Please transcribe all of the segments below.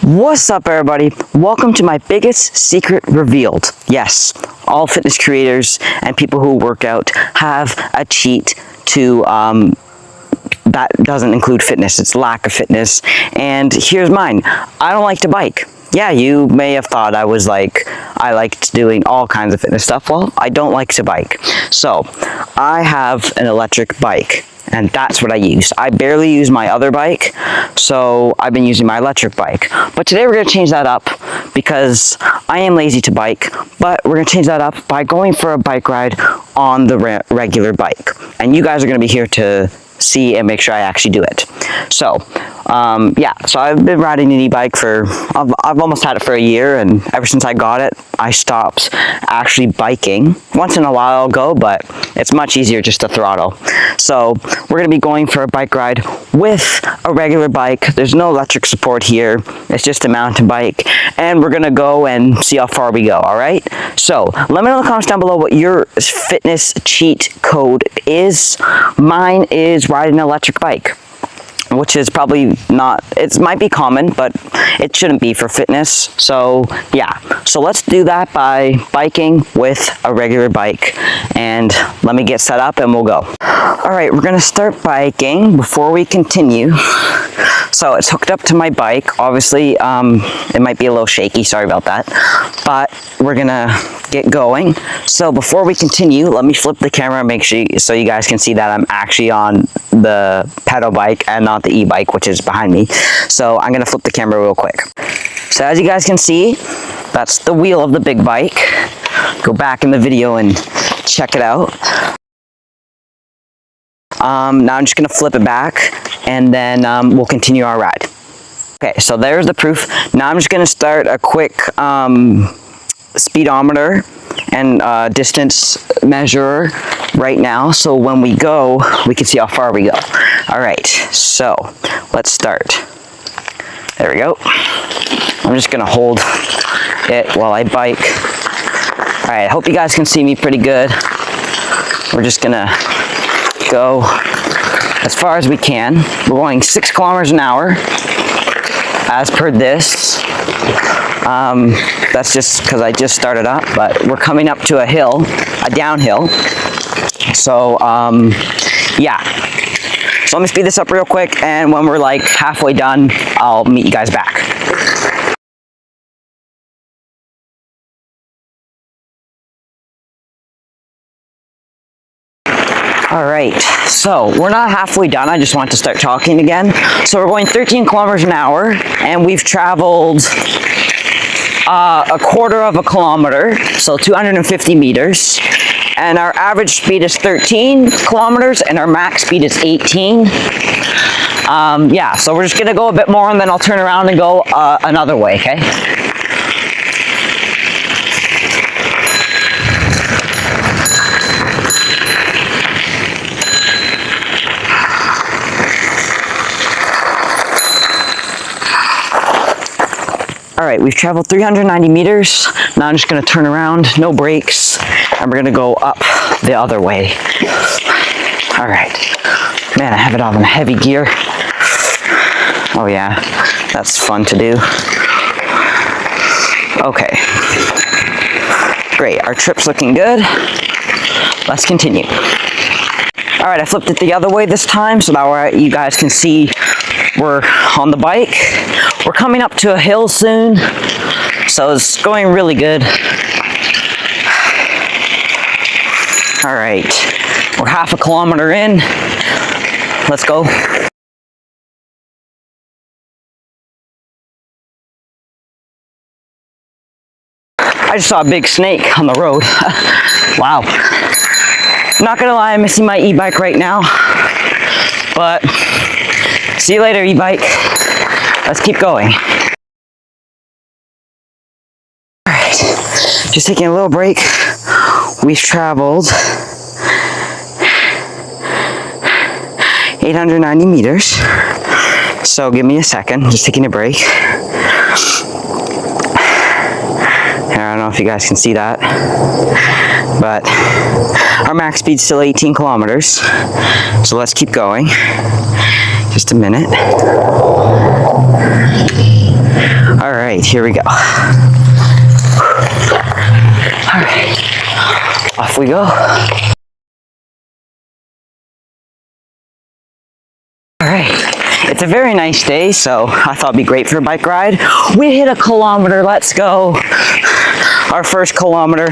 What's up, everybody? Welcome to my biggest secret revealed. Yes, all fitness creators and people who work out have a cheat to that doesn't include fitness. It's lack of fitness. And here's mine. I don't like to bike. Yeah, you may have thought I liked doing all kinds of fitness stuff. Well, I don't like to bike. So I have an electric bike, and that's what I use. I barely use my other bike, so I've been using my electric bike. But today we're going to change that up because I am lazy to bike, but we're going to change that up by going for a bike ride on the regular bike. And you guys are going to be here to see and make sure I actually do it. So yeah, so I've been riding an e-bike for I've almost had it for a year, and ever since I got it I stopped actually biking. Once in a while I'll go, but it's much easier just to throttle. So we're going to be going for a bike ride with a regular bike. There's no electric support here, it's just a mountain bike, and we're going to go and see how far we go. All right, so let me know in the comments down below what your fitness cheat code is. Mine is riding an electric bike, which is probably not, it might be common, but it shouldn't be for fitness. So yeah, so let's do that by biking with a regular bike, and let me get set up and we'll go. All right, we're gonna start biking before we continue. So it's hooked up to my bike. Obviously, it might be a little shaky, sorry about that, but we're gonna get going. So before we continue, let me flip the camera, make sure so you guys can see that I'm actually on the pedal bike and not the e-bike, which is behind me. So I'm gonna flip the camera real quick. So as you guys can see, that's the wheel of the big bike. Go back in the video and check it out. Now I'm just gonna flip it back, and then we'll continue our ride. Okay, so there's the proof. Now I'm just gonna start a quick speedometer and distance measurer right now, so when we go we can see how far we go. All right, so let's start. There we go. I'm just gonna hold it while I bike. All right, I hope you guys can see me pretty good. We're just gonna go as far as we can. We're going 6 kilometers an hour as per this. That's just because I just started up, but we're coming up to a hill, a downhill. So yeah, so let me speed this up real quick, and when we're like halfway done, I'll meet you guys back. All right, so we're not halfway done. I just want to start talking again. So we're going 13 kilometers an hour, and we've traveled a quarter of a kilometer, so 250 meters. And our average speed is 13 kilometers, and our max speed is 18. Yeah, so we're just gonna go a bit more, and then I'll turn around and go another way, okay? All right, we've traveled 390 meters. Now I'm just gonna turn around, no brakes, and we're gonna go up the other way. All right. Man, I have it on in heavy gear. Oh yeah, that's fun to do. Okay. Great, our trip's looking good. Let's continue. All right, I flipped it the other way this time, so that you guys can see we're on the bike. We're coming up to a hill soon, so it's going really good. All right, we're half a kilometer in. Let's go. I just saw a big snake on the road. Wow. Not gonna lie, I'm missing my e-bike right now, but see you later, e-bike. Let's keep going. All right, just taking a little break. We've traveled 890 meters. So give me a second, just taking a break. I don't know if you guys can see that, but our max speed's still 18 kilometers. So let's keep going. Just a minute. All right, here we go. All right, off we go. All right, it's a very nice day, so I thought it'd be great for a bike ride. We hit a kilometer, let's go. Our first kilometer.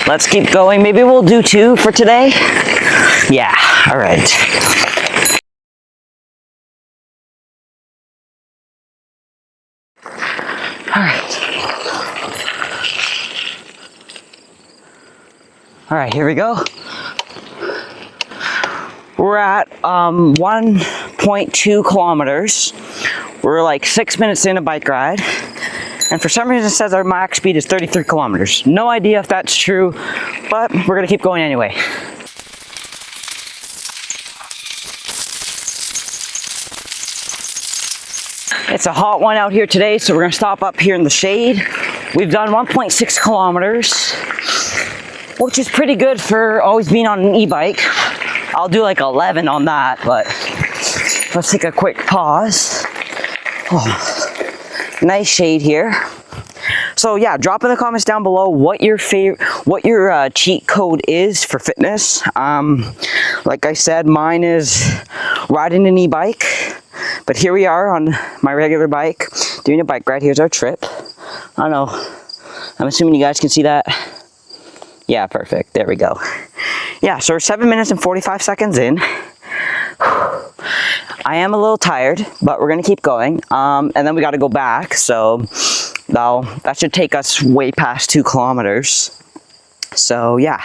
Let's keep going. Maybe we'll do 2 for today. Yeah, all right. All right. All right, here we go. We're at 1.2 kilometers. We're like 6 minutes in a bike ride. And for some reason it says our max speed is 33 kilometers. No idea if that's true, but we're gonna keep going anyway. It's a hot one out here today, so we're gonna stop up here in the shade. We've done 1.6 kilometers, which is pretty good for always being on an e-bike. I'll do like 11 on that, but let's take a quick pause. Oh. Nice shade here. So yeah, drop in the comments down below what your cheat code is for fitness. Like I said, mine is riding an e-bike, but here we are on my regular bike doing a bike ride. Here's our trip. I don't know, I'm assuming you guys can see that. Yeah, perfect, there we go. Yeah, so we're 7 minutes and 45 seconds in. I am a little tired, but we're gonna keep going. And then we gotta go back, so that should take us way past 2 kilometers. So yeah,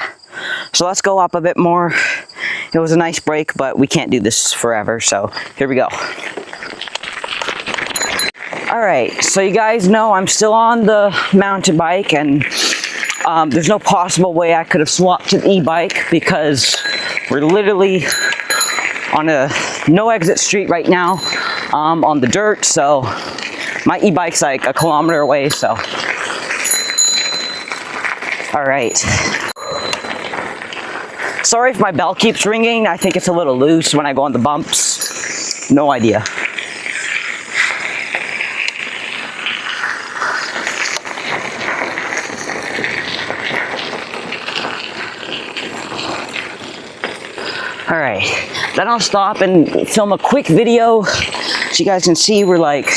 so let's go up a bit more. It was a nice break, but we can't do this forever, so here we go. All right, so you guys know I'm still on the mountain bike, and there's no possible way I could have swapped to the e-bike because we're literally on a no exit street right now, on the dirt, so my e-bike's like a kilometer away, so. All right. Sorry if my bell keeps ringing. I think it's a little loose when I go on the bumps. No idea. All right, then I'll stop and film a quick video so you guys can see we're like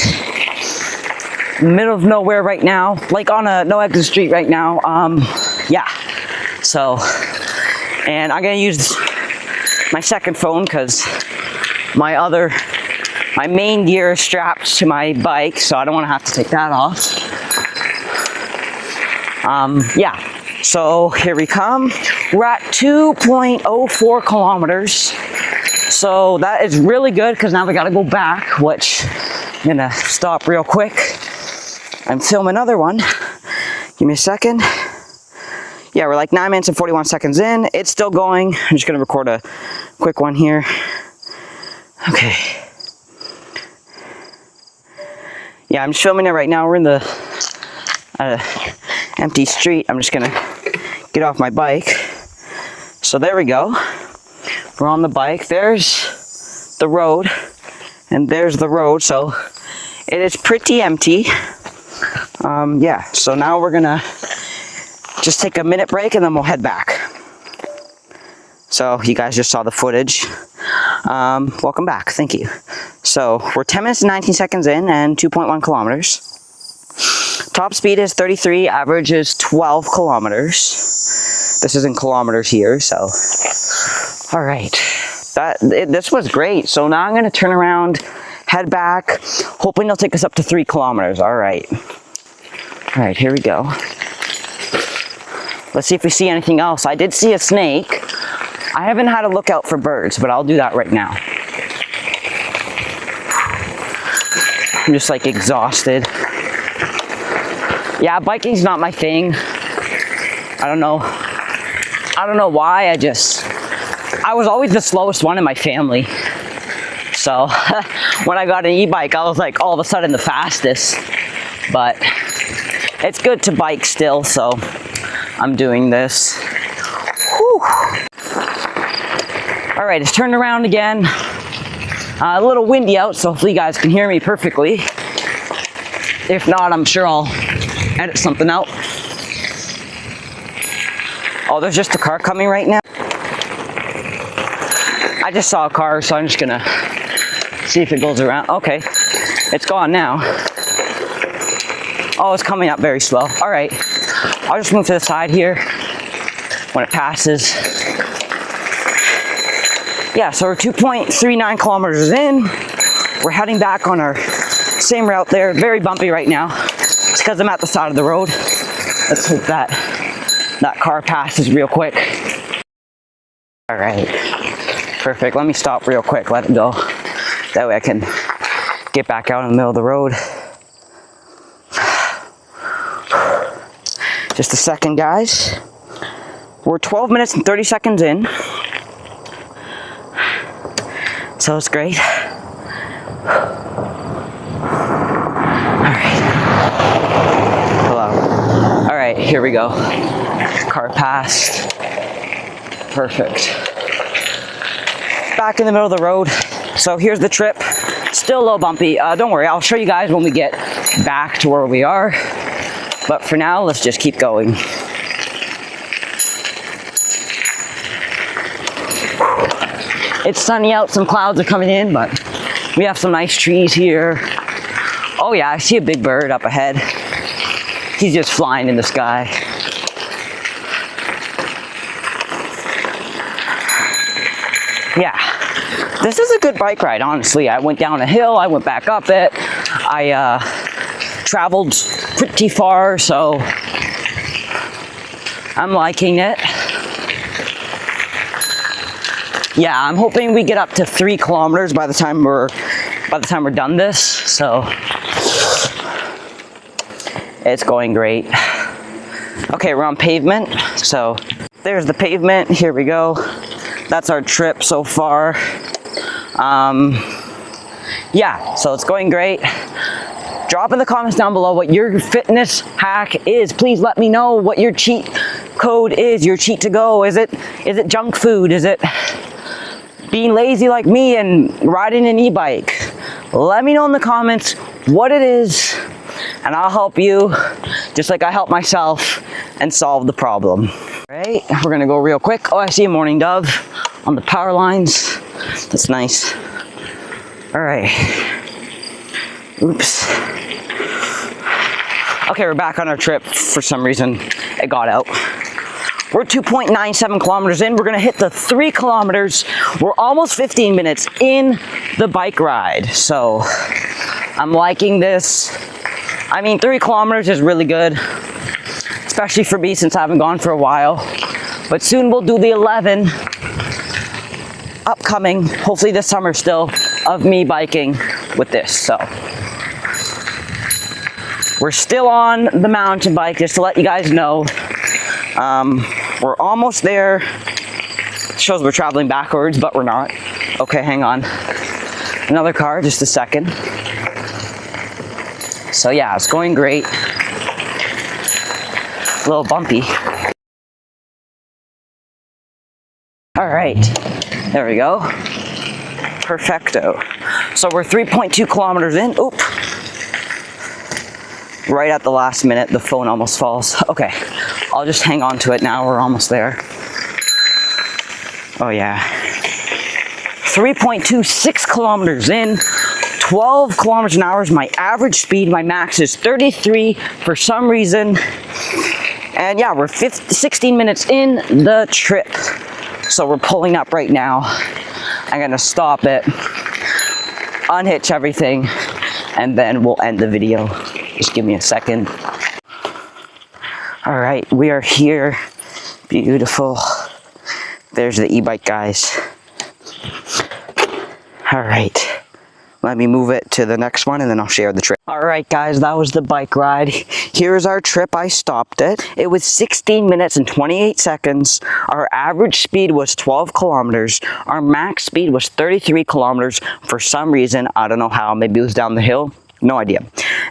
middle of nowhere right now, like on a no exit street right now. Yeah, so, and I'm gonna use my second phone because my main gear is strapped to my bike, so I don't want to have to take that off. Yeah, so here we come. We're at 2.04 kilometers. So that is really good because now we got to go back, which I'm gonna stop real quick and film another one. Give me a second. Yeah, we're like 9 minutes and 41 seconds in. It's still going. I'm just gonna record a quick one here. Okay. Yeah, I'm just filming it right now. We're in the empty street. I'm just gonna get off my bike. So there we go. We're on the bike. There's the road, and there's the road. So it is pretty empty. Yeah, so now we're gonna just take a minute break and then we'll head back. So you guys just saw the footage. Welcome back, thank you. So we're 10 minutes and 19 seconds in and 2.1 kilometers. Top speed is 33, average is 12 kilometers. This is in kilometers here, so. All right, this was great. So now I'm gonna turn around, head back, hoping it'll take us up to 3 kilometers. All right, here we go. Let's see if we see anything else. I did see a snake. I haven't had a look out for birds, but I'll do that right now. I'm just like exhausted. Yeah, biking's not my thing. I don't know why. I was always the slowest one in my family. So when I got an e-bike, I was like all of a sudden the fastest. But it's good to bike still, so I'm doing this. Whew. All right, it's turned around again. A little windy out, so hopefully you guys can hear me perfectly. If not, I'm sure I'll edit something out. Oh, there's just a car coming right now. I just saw a car, so I'm just gonna see if it goes around. Okay, it's gone now. Oh, it's coming up very slow. All right, I'll just move to the side here when it passes. Yeah, so we're 2.39 kilometers in. We're heading back on our same route there. Very bumpy right now. It's because I'm at the side of the road. Let's hope that car passes real quick. All right, perfect. Let me stop real quick, let it go. That way I can get back out in the middle of the road. Just a second, guys. We're 12 minutes and 30 seconds in. So it's great. Alright. Hello. Alright, here we go. Car passed. Perfect. Back in the middle of the road. So here's the trip. Still a little bumpy. Don't worry, I'll show you guys when we get back to where we are. But for now, let's just keep going. It's sunny out, some clouds are coming in, but we have some nice trees here. Oh yeah, I see a big bird up ahead. He's just flying in the sky. Yeah, this is a good bike ride, honestly. I went down a hill, I went back up it. I traveled pretty far, so I'm liking it. Yeah, I'm hoping we get up to 3 kilometers by the time we're done this. So it's going great. Okay, we're on pavement. So there's the pavement. Here we go. That's our trip so far. Yeah, so it's going great. Drop in the comments down below what your fitness hack is. Please let me know what your cheat code is, your cheat to go. Is it junk food? Is it being lazy like me and riding an e-bike? Let me know in the comments what it is, and I'll help you just like I help myself and solve the problem. All right, we're gonna go real quick. Oh, I see a mourning dove on the power lines. That's nice. All right. Oops. Okay, we're back on our trip. For some reason, it got out. We're 2.97 kilometers in. We're gonna hit the 3 kilometers. We're almost 15 minutes in the bike ride. So I'm liking this. I mean, 3 kilometers is really good, especially for me since I haven't gone for a while. But soon we'll do the 11 upcoming, hopefully this summer still, of me biking with this. So we're still on the mountain bike, just to let you guys know. We're almost there. It shows we're traveling backwards, but we're not. Okay, hang on. Another car, just a second. So yeah, it's going great. A little bumpy. All right, there we go. Perfecto. So we're 3.2 kilometers in. Oop. Right at the last minute, the phone almost falls. Okay, I'll just hang on to it now. We're almost there. Oh yeah. 3.26 kilometers in, 12 kilometers an hour is my average speed. My max is 33 for some reason. And yeah, we're 16 minutes in the trip. So we're pulling up right now. I'm gonna stop it, unhitch everything, and then we'll end the video. Just give me a second. All right, we are here. Beautiful. There's the e-bike, guys. All right, let me move it to the next one and then I'll share the trip. All right, guys, that was the bike ride. Here's our trip. I stopped it. It was 16 minutes and 28 seconds. Our average speed was 12 kilometers. Our max speed was 33 kilometers for some reason. I don't know how. Maybe it was down the hill. No idea.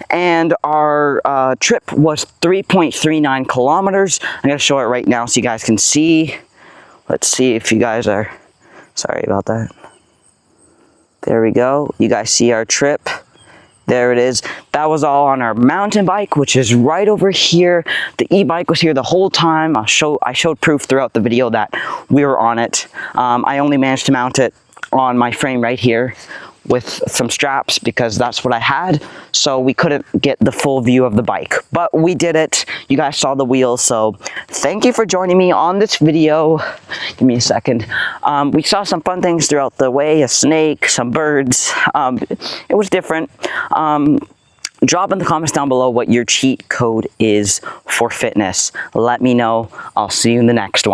And our trip was 3.39 kilometers. I'm going to show it right now so you guys can see. Let's see if you guys are... Sorry about that. There we go. You guys see our trip There it is. That was all on our mountain bike, which is right over here. The e-bike was here the whole time. I showed proof throughout the video that we were on it. I only managed to mount it on my frame right here with some straps because that's what I had, so we couldn't get the full view of the bike, but we did it. You guys saw the wheels, so thank you for joining me on this video. Give me a second. We saw some fun things throughout the way, a snake, some birds. It was different. Drop in the comments down below what your cheat code is for fitness. Let me know. I'll see you in the next one.